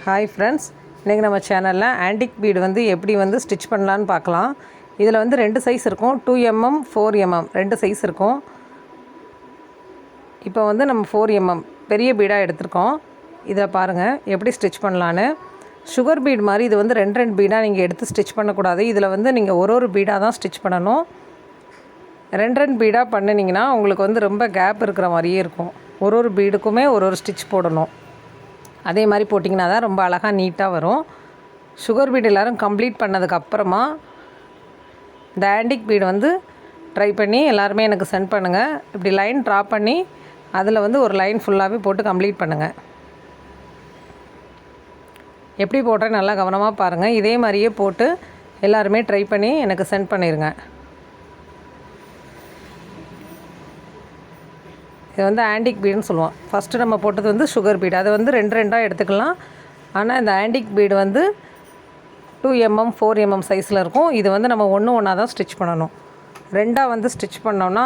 Hi friends, இன்றைக்கி நம்ம சேனலில் ஆன்டிக் பீடு வந்து எப்படி வந்து ஸ்டிச் பண்ணலான்னு பார்க்கலாம். இதில் வந்து 2 சைஸ் இருக்கும், 2mm 4mm 2 சைஸ் இருக்கும். இப்போ வந்து நம்ம 4mm பெரிய பீடாக எடுத்திருக்கோம். இதை பாருங்கள் எப்படி ஸ்டிச் பண்ணலான்னு. சுகர் பீட் மாதிரி இது வந்து 2 பீடாக நீங்கள் எடுத்து ஸ்டிச் பண்ணக்கூடாது. இதில் வந்து நீங்கள் ஒரு பீடாக தான் ஸ்டிச் பண்ணணும். 2 பீடாக பண்ணினீங்கன்னா உங்களுக்கு வந்து ரொம்ப கேப் இருக்கிற மாதிரியே இருக்கும். ஒரு பீடுக்குமே ஒரு ஸ்டிச் போடணும். அதே மாதிரி போட்டிங்கன்னா தான் ரொம்ப அழகாக நீட்டாக வரும். சுகர் பீடு எல்லோரும் கம்ப்ளீட் பண்ணதுக்கப்புறமா இந்த ஆன்டிக் பீடு வந்து ட்ரை பண்ணி எல்லாருமே எனக்கு சென்ட் பண்ணுங்கள். இப்படி லைன் ட்ரா பண்ணி அதில் வந்து ஒரு லைன் ஃபுல்லாகவே போட்டு கம்ப்ளீட் பண்ணுங்கள். எப்படி போடுறேன் நல்லா கவனமாக பாருங்கள். இதே மாதிரியே போட்டு எல்லாருமே ட்ரை பண்ணி எனக்கு சென்ட் பண்ணிடுங்க. இது வந்து ஆன்டிக் பீடுன்னு சொல்லுவோம். ஃபஸ்ட்டு நம்ம போட்டது வந்து சுகர் பீடு, அதை வந்து 2 எடுத்துக்கலாம். ஆனால் இந்த ஆன்டிக் பீடு வந்து 2mm 4mm சைஸில் இருக்கும். இது வந்து நம்ம ஒன்றா தான் ஸ்டிச் பண்ணணும். 2 வந்து ஸ்டிச் பண்ணோன்னா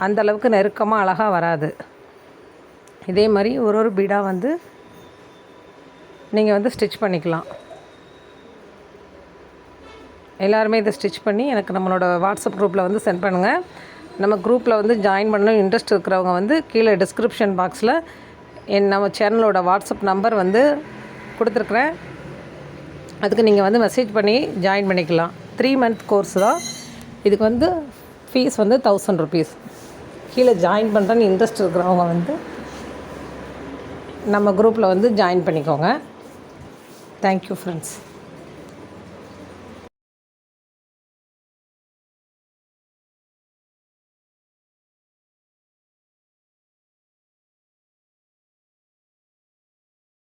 அந்தளவுக்கு நெருக்கமாக அழகாக வராது. இதே மாதிரி ஒரு பீடாக வந்து நீங்கள் வந்து ஸ்டிச் பண்ணிக்கலாம். எல்லாருமே இதை ஸ்டிச் பண்ணி எனக்கு நம்மளோட வாட்ஸ்அப் குரூப்பில் வந்து சென்ட் பண்ணுங்கள். நம்ம குரூப்பில் வந்து ஜாயின் பண்ணணும் இன்ட்ரெஸ்ட் இருக்கிறவங்க வந்து கீழே டிஸ்கிரிப்ஷன் பாக்ஸில் நம்ம சேனலோட வாட்ஸ்அப் நம்பர் வந்து கொடுத்துருக்குறேன். அதுக்கு நீங்கள் வந்து மெசேஜ் பண்ணி ஜாயின் பண்ணிக்கலாம். 3 month கோர்ஸ் தான். இதுக்கு வந்து ஃபீஸ் வந்து 1000 rupees. கீழே ஜாயின் பண்ணுறேன்னு இன்ட்ரெஸ்ட் இருக்கிறவங்க வந்து நம்ம குரூப்பில் வந்து ஜாயின் பண்ணிக்கோங்க. Thank you friends.